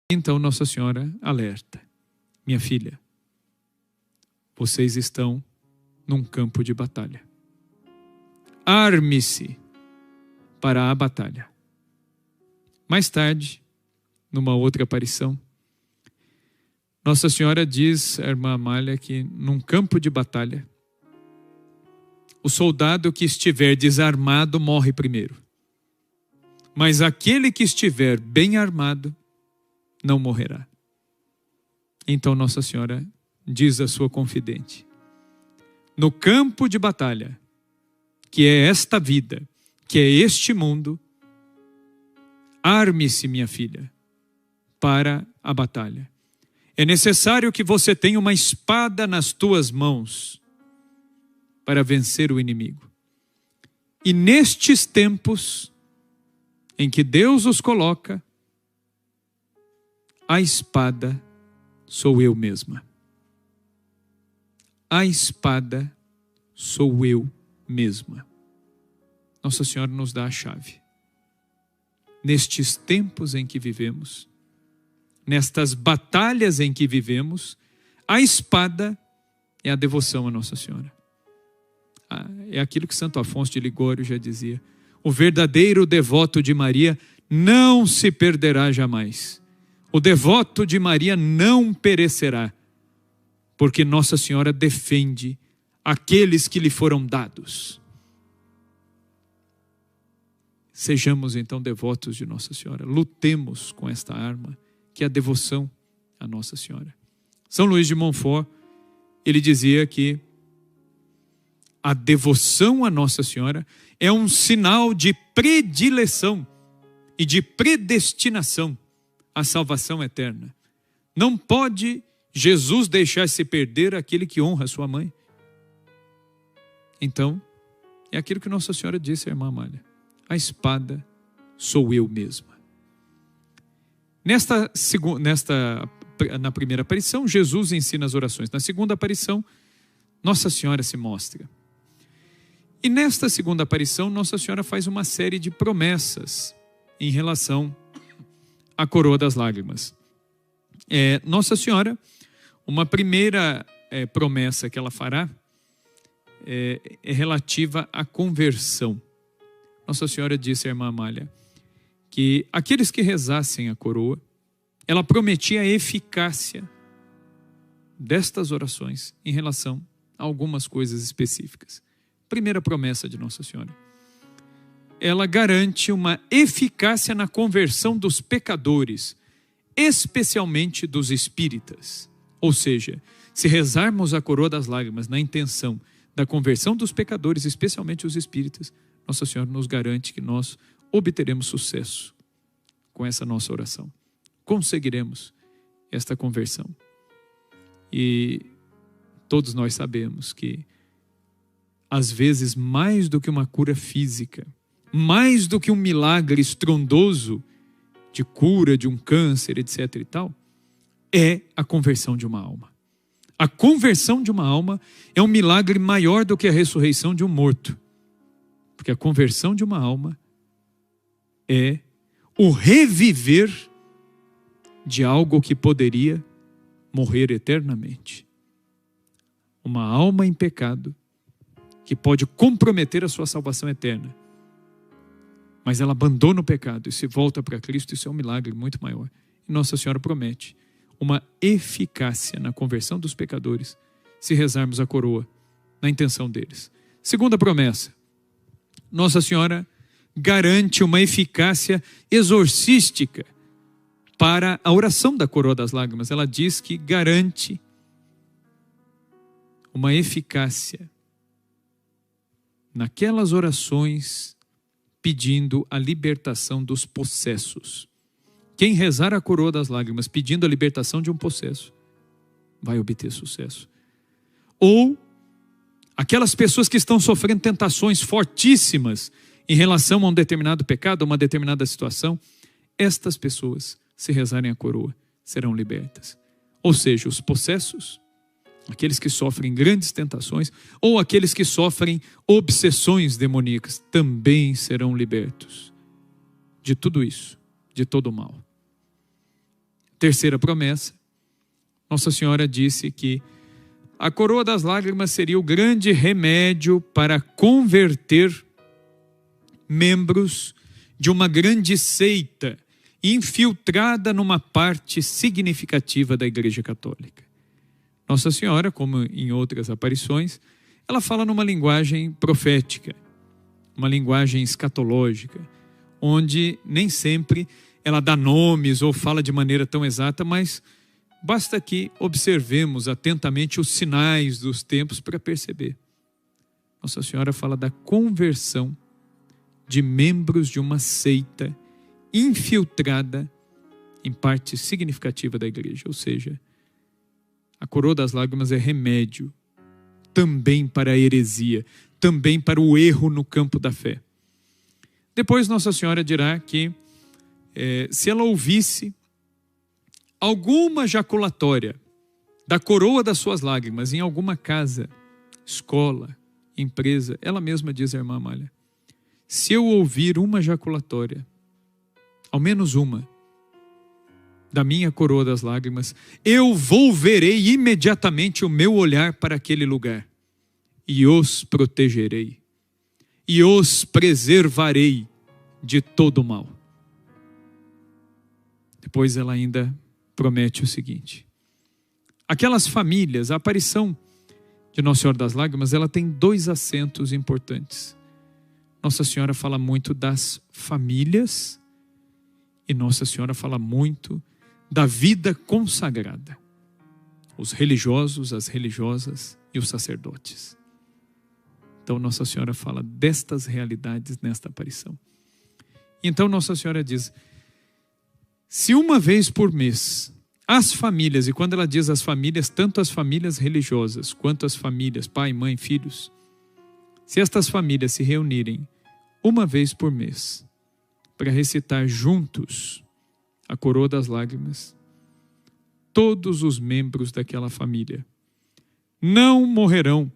Então Nossa Senhora alerta: minha filha, vocês estão num campo de batalha. Arme-se para a batalha. Mais tarde, numa outra aparição, Nossa Senhora diz à irmã Amália que num campo de batalha, o soldado que estiver desarmado morre primeiro. Mas aquele que estiver bem armado não morrerá. Então Nossa Senhora diz à sua confidente: no campo de batalha, que é esta vida, que é este mundo, arme-se, minha filha, para a batalha. É necessário que você tenha uma espada nas tuas mãos para vencer o inimigo. E nestes tempos em que Deus os coloca, a espada sou eu mesma. A espada sou eu mesma. Nossa Senhora nos dá a chave. Nestes tempos em que vivemos, nestas batalhas em que vivemos, a espada é a devoção a Nossa Senhora. É aquilo que Santo Afonso de Ligório já dizia: o verdadeiro devoto de Maria não se perderá jamais. O devoto de Maria não perecerá, porque Nossa Senhora defende aqueles que lhe foram dados. Sejamos então devotos de Nossa Senhora, lutemos com esta arma, que é a devoção a Nossa Senhora. São Luís de Montfort, ele dizia que a devoção a Nossa Senhora é um sinal de predileção e de predestinação à salvação eterna. Não pode Jesus deixar se perder aquele que honra a sua mãe. Então, é aquilo que Nossa Senhora disse à irmã Amália: a espada sou eu mesma. Na primeira aparição, Jesus ensina as orações. Na segunda aparição, Nossa Senhora se mostra. E nesta segunda aparição, Nossa Senhora faz uma série de promessas em relação à coroa das lágrimas. Nossa Senhora, uma primeira promessa que ela fará é relativa à conversão. Nossa Senhora disse à irmã Amália que aqueles que rezassem a coroa, ela prometia a eficácia destas orações em relação a algumas coisas específicas. Primeira promessa de Nossa Senhora: ela garante uma eficácia na conversão dos pecadores, especialmente dos espíritas. Ou seja, se rezarmos a coroa das lágrimas na intenção da conversão dos pecadores, especialmente os espíritas, Nossa Senhora nos garante que nós obteremos sucesso com essa nossa oração. Conseguiremos esta conversão. E todos nós sabemos que, às vezes, mais do que uma cura física, mais do que um milagre estrondoso de cura de um câncer, etc. e tal, é a conversão de uma alma. A conversão de uma alma é um milagre maior do que a ressurreição de um morto. Porque a conversão de uma alma é o reviver de algo que poderia morrer eternamente. Uma alma em pecado que pode comprometer a sua salvação eterna. Mas ela abandona o pecado e se volta para Cristo. Isso é um milagre muito maior. E Nossa Senhora promete uma eficácia na conversão dos pecadores se rezarmos a coroa na intenção deles. Segunda promessa: Nossa Senhora garante uma eficácia exorcística para a oração da coroa das lágrimas. Ela diz que garante uma eficácia naquelas orações pedindo a libertação dos possessos. Quem rezar a coroa das lágrimas pedindo a libertação de um possesso vai obter sucesso. Ou aquelas pessoas que estão sofrendo tentações fortíssimas em relação a um determinado pecado, a uma determinada situação, estas pessoas, se rezarem a coroa, serão libertas. Ou seja, os possessos, aqueles que sofrem grandes tentações, ou aqueles que sofrem obsessões demoníacas, também serão libertos de tudo isso, de todo o mal. terceira promessa, Nossa Senhora disse que a coroa das lágrimas seria o grande remédio para converter membros de uma grande seita infiltrada numa parte significativa da Igreja Católica. Nossa Senhora, como em outras aparições, ela fala numa linguagem profética, uma linguagem escatológica, onde nem sempre ela dá nomes ou fala de maneira tão exata, mas basta que observemos atentamente os sinais dos tempos para perceber. Nossa Senhora fala da conversão de membros de uma seita infiltrada em parte significativa da igreja, ou seja, a coroa das lágrimas é remédio também para a heresia, também para o erro no campo da fé. Depois Nossa Senhora dirá que se ela ouvisse alguma jaculatória da coroa das suas lágrimas em alguma casa, escola, empresa, ela mesma diz à irmã Amália, se eu ouvir uma jaculatória, ao menos uma, da minha coroa das lágrimas, eu volverei imediatamente o meu olhar para aquele lugar e os protegerei e os preservarei de todo o mal. Depois ela ainda promete o seguinte, aquelas famílias, a aparição de Nossa Senhora das Lágrimas, ela tem dois acentos importantes. Nossa Senhora fala muito das famílias e Nossa Senhora fala muito da vida consagrada. Os religiosos, as religiosas e os sacerdotes. Então Nossa Senhora fala destas realidades nesta aparição. Então Nossa Senhora diz, se uma vez por mês as famílias, e quando ela diz as famílias, tanto as famílias religiosas quanto as famílias, pai, mãe, filhos, se estas famílias se reunirem uma vez por mês para recitar juntos a coroa das lágrimas, todos os membros daquela família não morrerão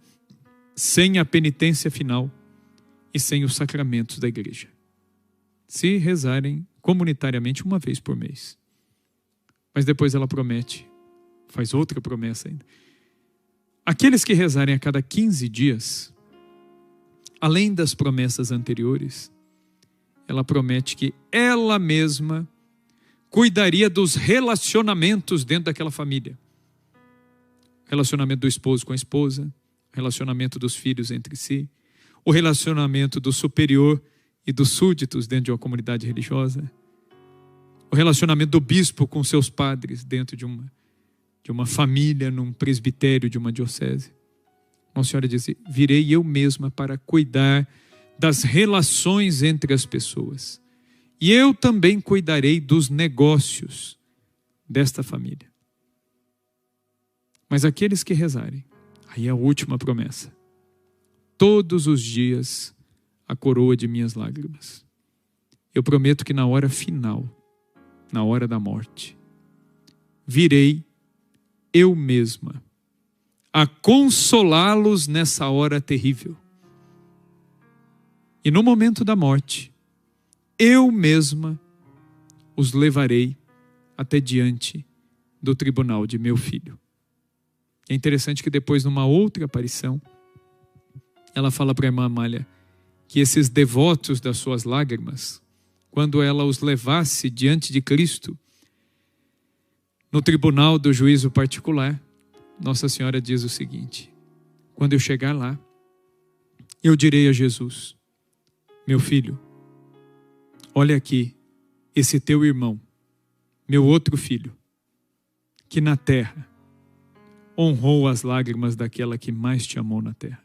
sem a penitência final e sem os sacramentos da igreja. Se rezarem comunitariamente uma vez por mês. Mas depois ela promete, faz outra promessa ainda. Aqueles que rezarem a cada 15 dias, além das promessas anteriores, ela promete que ela mesma cuidaria dos relacionamentos dentro daquela família. Relacionamento do esposo com a esposa, relacionamento dos filhos entre si, o relacionamento do superior e dos súditos dentro de uma comunidade religiosa, o relacionamento do bispo com seus padres dentro de uma família, num presbitério de uma diocese. Nossa Senhora diz, virei eu mesma para cuidar das relações entre as pessoas. E eu também cuidarei dos negócios desta família. Mas aqueles que rezarem, aí é a última promessa, todos os dias a coroa de minhas lágrimas. Eu prometo que na hora final, na hora da morte, virei eu mesma a consolá-los nessa hora terrível. E no momento da morte, eu mesma os levarei até diante do tribunal de meu filho. É interessante que depois, numa outra aparição, ela fala para a irmã Amália que esses devotos das suas lágrimas, quando ela os levasse diante de Cristo, no tribunal do juízo particular, Nossa Senhora diz o seguinte, quando eu chegar lá, eu direi a Jesus, meu filho, olha aqui, esse teu irmão, meu outro filho, que na terra honrou as lágrimas daquela que mais te amou na terra.